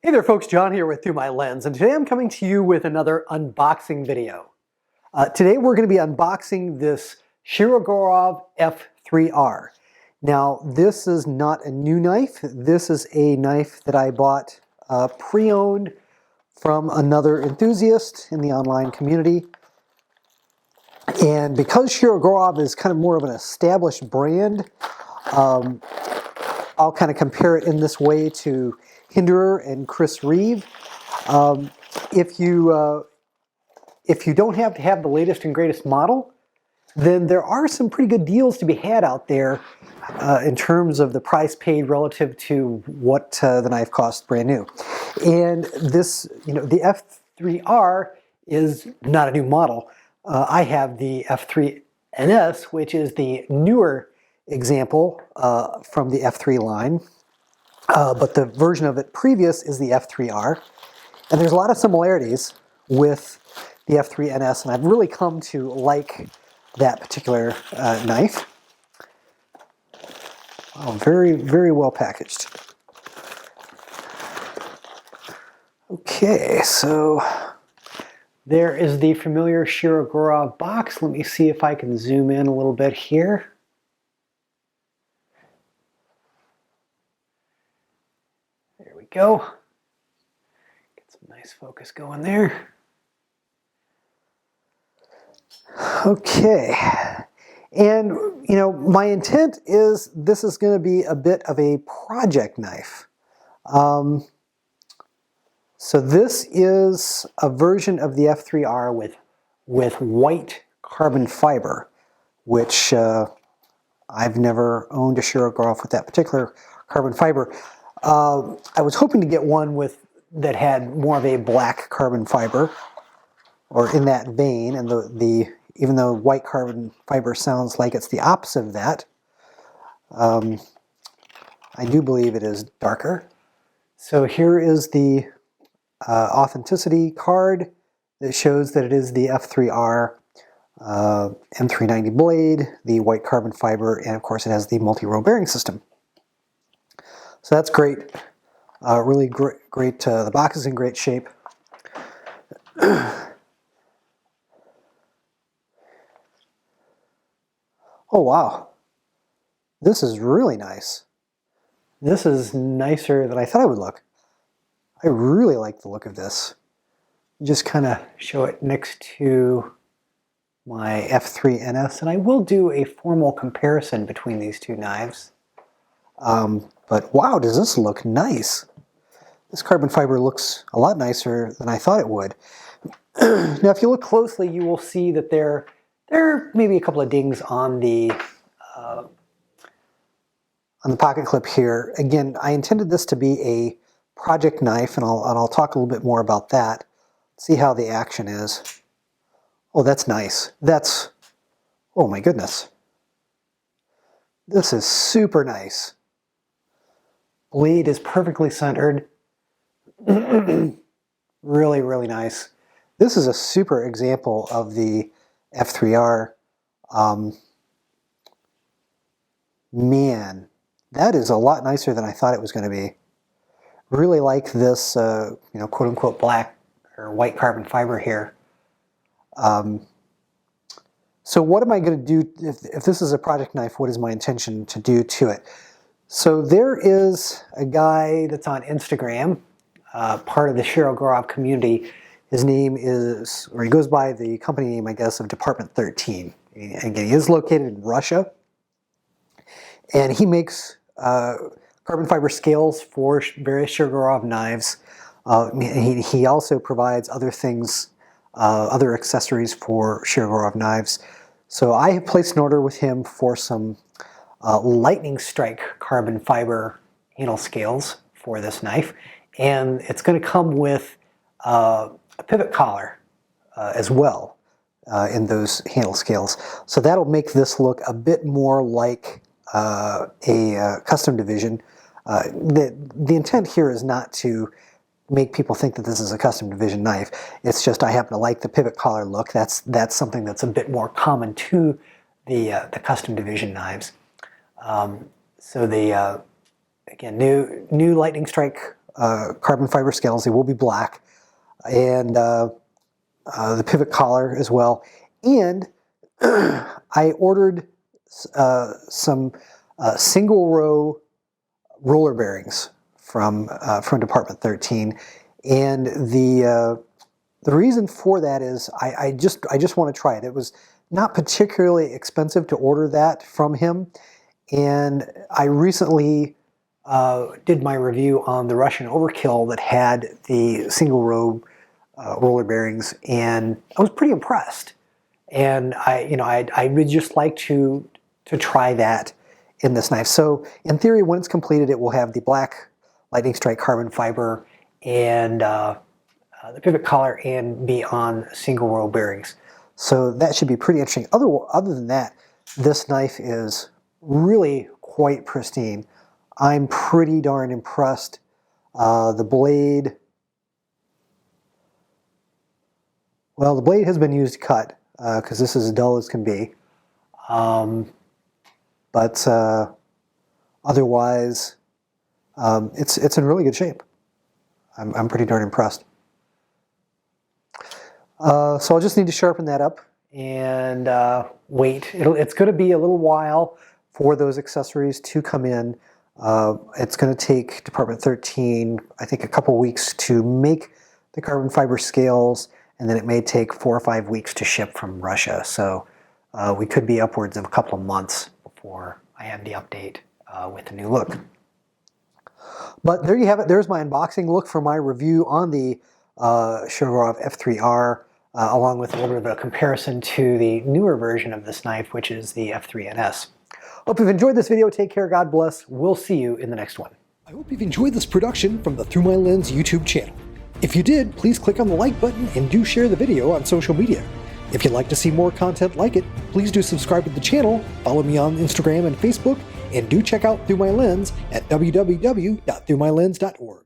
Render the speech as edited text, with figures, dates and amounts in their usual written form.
Hey there folks, John here with Through My Lens, and today I'm coming to you with another unboxing video. Today we're going to be unboxing this Shirogorov F3R. Now this is not a new knife, this is a knife that I bought pre-owned from another enthusiast in the online community. And because Shirogorov is kind of more of an established brand, I'll kind of compare it in this way to Hinderer and Chris Reeve. If you don't have to have the latest and greatest model, then there are some pretty good deals to be had out there in terms of the price paid relative to what the knife costs brand new. And this, the F3R is not a new model. I have the F3NS, which is the newer example from the F3 line. But the version of it previous is the F3R. And there's a lot of similarities with the F3NS, and I've really come to like that particular knife. Oh, very, very well packaged. Okay, so there is the familiar Shirogorov box. Let me see if I can zoom in a little bit here. There we go. Get some nice focus going there. Okay, and my intent is this is going to be a bit of a project knife. So this is a version of the F3R with white carbon fiber, which I've never owned a Shirogorov with that particular carbon fiber. I was hoping to get one that had more of a black carbon fiber, or in that vein, and even though white carbon fiber sounds like it's the opposite of that, I do believe it is darker. So here is the authenticity card that shows that it is the F3R M390 blade, the white carbon fiber, and of course it has the multi-row bearing system. So that's great. Really great. The box is in great shape. Oh wow, this is really nice. This is nicer than I thought it would look. I really like the look of this. Just kind of show it next to my F3NS, and I will do a formal comparison between these two knives. But wow, does this look nice. This carbon fiber looks a lot nicer than I thought it would. Now if you look closely, you will see that there are maybe a couple of dings on the pocket clip here. Again, I intended this to be a project knife, and I'll talk a little bit more about that. See how the action is. Oh, that's nice. Oh my goodness. This is super nice. Blade is perfectly centered. Really, really nice. This is a super example of the F3R. Man, that is a lot nicer than I thought it was going to be. Really like this, quote-unquote black or white carbon fiber here. So what am I going to do if this is a project knife? What is my intention to do to it? So there is a guy that's on Instagram, part of the Shirogorov community. His name is, or he goes by the company name, I guess, of Department 13. Again, he is located in Russia, and he makes carbon fiber scales for various Shirogorov knives. He also provides other things, other accessories for Shirogorov knives. So I have placed an order with him for some lightning strike carbon fiber handle scales for this knife, and it's going to come with a pivot collar as well in those handle scales. So that'll make this look a bit more like a custom division. The intent here is not to make people think that this is a custom division knife. It's just I happen to like the pivot collar look. That's something that's a bit more common to the custom division knives. So the again, new lightning strike carbon fiber scales. They will be black, and the pivot collar as well. And I ordered some single row roller bearings from Department 13, and the reason for that is I just want to try it. It was not particularly expensive to order that from him, and I recently did my review on the Russian Overkill that had the single row roller bearings, and I was pretty impressed. And I would just like to try that in this knife. So in theory, when it's completed, it will have the black lightning strike carbon fiber and the pivot collar and be on single row bearings. So that should be pretty interesting. Other than that, this knife is really quite pristine. I'm pretty darn impressed. The blade, well, the blade has been used to cut because this is as dull as can be. But otherwise, it's in really good shape. I'm pretty darn impressed. So I'll just need to sharpen that up and wait. It's going to be a little while for those accessories to come in. It's going to take Department 13, I think, a couple weeks to make the carbon fiber scales, and then it may take 4 or 5 weeks to ship from Russia. So we could be upwards of a couple of months before I have the update with the new look. But there you have it. There's my unboxing look for my review on the Shirogorov F3R, along with a little bit of a comparison to the newer version of this knife, which is the F3NS. Hope you've enjoyed this video. Take care. God bless. We'll see you in the next one. I hope you've enjoyed this production from the Through My Lens YouTube channel. If you did, please click on the like button and do share the video on social media. If you'd like to see more content like it, please do subscribe to the channel, follow me on Instagram and Facebook, and do check out Through My Lens at www.throughmylens.org.